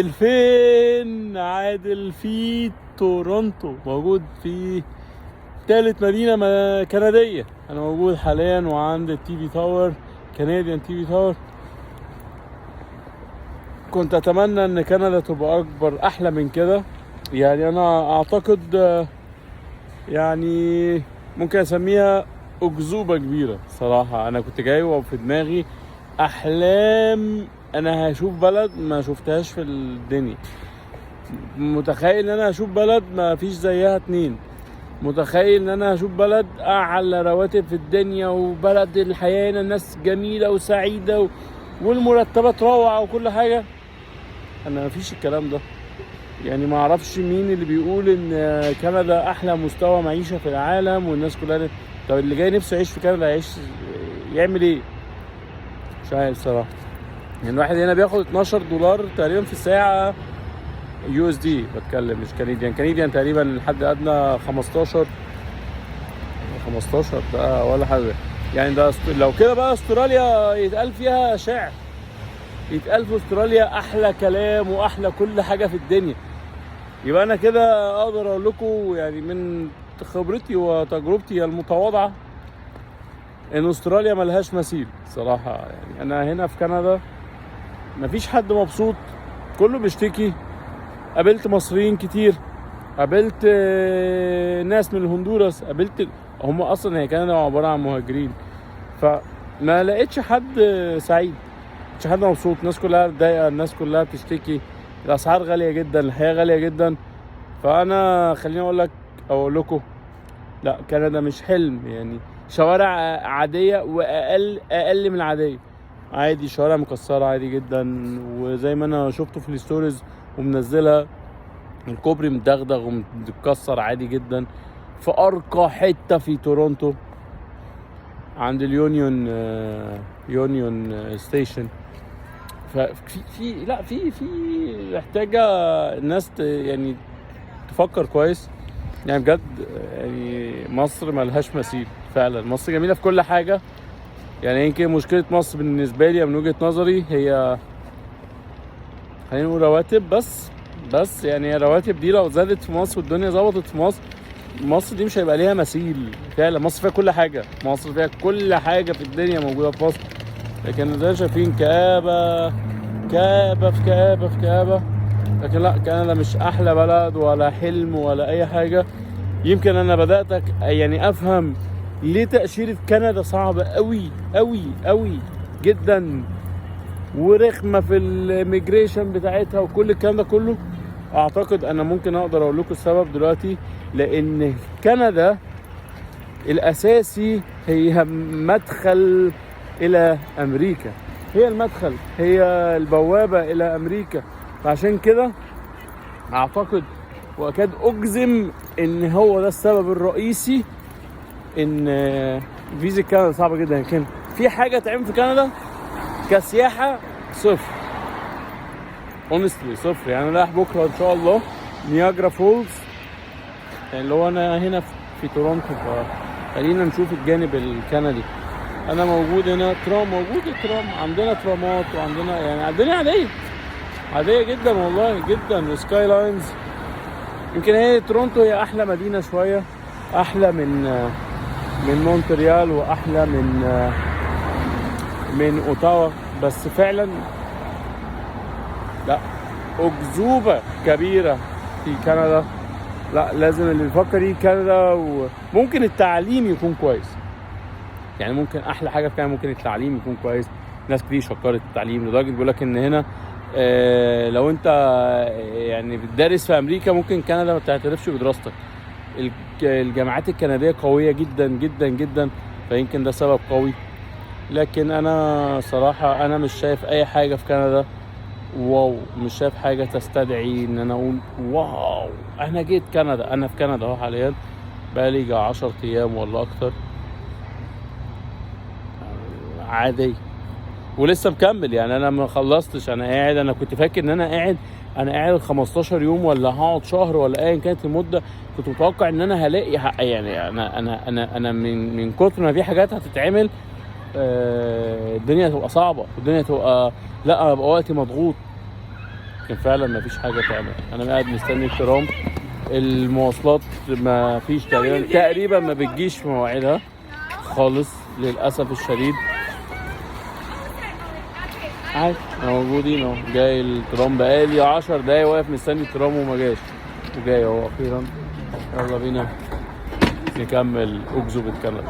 فين عادل في تورونتو، موجود في تالت مدينة كندية. أنا موجود حاليا وعند التي في تاور، كنديان تي في تاور. كنت أتمنى إن كندا تبقى أكبر، أحلى من كده. يعني أنا أعتقد يعني ممكن أسميها أكذوبة كبيرة صراحة. أنا كنت جاي وفي دماغي أحلام، أنا هشوف بلد ما شفتهاش في الدنيا. متخيل ان انا هشوف بلد ما فيش زيها اتنين. متخيل ان انا هشوف بلد اعلى رواتب في الدنيا، وبلد الحياة هنا الناس جميلة وسعيدة والمرتبات روعة وكل حاجة. انا ما فيش الكلام ده. يعني ما اعرفش مين اللي بيقول ان كندا احلى مستوى معيشة في العالم والناس كلها. طب اللي جاي نفسه يعيش في كندا يعمل ايه؟ مش عارف صراحة. يعني الواحد هنا بياخد $12 تقريبا في الساعة USD، بتكلم مش كنديان تقريبا الحد ادنى 15 ده ولا حاجه. يعني ده لو كده بقى استراليا يتقال فيها شعر، يتقال في استراليا احلى كلام واحلى كل حاجه في الدنيا. يبقى انا كده اقدر اقول لكم يعني من خبرتي وتجربتي المتواضعه ان استراليا ملهاش مثيل صراحه. يعني انا هنا في كندا مفيش حد مبسوط، كله بيشتكي. قابلت مصريين كتير، قابلت ناس من الهندوراس، قابلت هم اصلا هي كندا عباره عن مهاجرين. فما لقيتش حد سعيد، مش حد مبسوط. الناس كلها متضايقه، الناس كلها بتشتكي. الاسعار غاليه جدا، الحياه غاليه جدا. فانا خليني اقول لكم لا، كندا مش حلم. يعني شوارع عاديه اقل من العاديه، عادي. شوارع مكسره عادي جدا، وزي ما انا شفته في الستوريز ومنزلها، الكوبري مدغدغ ومتكسر عادي جدا. في ارقى حته في تورونتو عند يونيون ستيشن. ففي لا في محتاجه الناس يعني تفكر كويس. يعني بجد يعني مصر ملهاش مثيل فعلا. مصر جميله في كل حاجه. يعني يمكن مشكله مصر بالنسبه لي من وجهه نظري هي خلينا نقول رواتب بس. يعني الرواتب دي لو زادت في مصر والدنيا ظبطت في مصر دي مش هيبقى ليها مثيل فعلا. مصر فيها كل حاجه، مصر فيها كل حاجه في الدنيا موجوده في مصر. لكن زي شايفين كآبة في كآبة. لكن لا، كندا مش احلى بلد ولا حلم ولا اي حاجه. يمكن انا بدات يعني افهم ليه تأشيرة كندا صعبه قوي جدا، ورخمه في الاميجريشن بتاعتها وكل الكلام ده كله. اعتقد انا ممكن اقدر اقول لكم السبب دلوقتي. لان كندا الاساسي هي مدخل الى امريكا، هي المدخل، هي البوابة الى امريكا. فعشان كده اعتقد واكاد اجزم ان هو ده السبب الرئيسي ان فيزا كندا صعبة جدا. لكن في حاجة تعمل في كندا كسياحة صفر، اونستلي صفر. يعني انا رايح بكره ان شاء الله نياجرا فولز، يعني اللي هو انا هنا في تورونتو. فخلينا نشوف الجانب الكندي. انا موجود هنا موجود الترام، عندنا ترامات وعندنا يعني الدنيا عاديه جدا والله جدا. سكاي لاينز. يمكن هي تورونتو هي احلى مدينه شويه، احلى من مونتريال واحلى من اوتاوا. بس فعلا لا، أكذوبة كبيرة في كندا. لا، لازم اللي بيفكر يجي كندا. وممكن التعليم يكون كويس، يعني ممكن احلى حاجه في كندا ممكن التعليم يكون كويس. ناس كتير شكرت التعليم لدرجه بيقول لك ان هنا لو انت يعني بتدرس في امريكا ممكن كندا ما بتعترفش بدراستك. الجامعات الكنديه قويه جدا جدا جدا، فيمكن ده سبب قوي. لكن انا صراحه انا مش شايف اي حاجه في كندا واو، مش شايف حاجه تستدعي ان انا اقول واو انا جيت كندا. انا في كندا اهو حاليا بقالي 10 ايام ولا اكتر، عادي ولسه مكمل. يعني انا ما خلصتش، انا قاعد. انا كنت فاكر ان انا قاعد 15 يوم ولا هقعد شهر ولا ايا كانت المده. كنت متوقع ان انا هلاقي يعني انا من كتر ما في حاجات هتتعمل الدنيا هتبقى صعبه، الدنيا هتبقى لا، هبقى وقتي مضغوط. لكن فعلا ما فيش حاجه تعمل. انا قاعد مستني الترام، المواصلات ما فيش تقريبا ما بتجيش في مواعيدها خالص للاسف الشديد. عادي موجودين اهو، جاي الترام بقالي 10 دقايق واقف مستني الترام وما جاش، وجاي اهو اخيرا. يلا بينا نكمل اكذوبة كندا.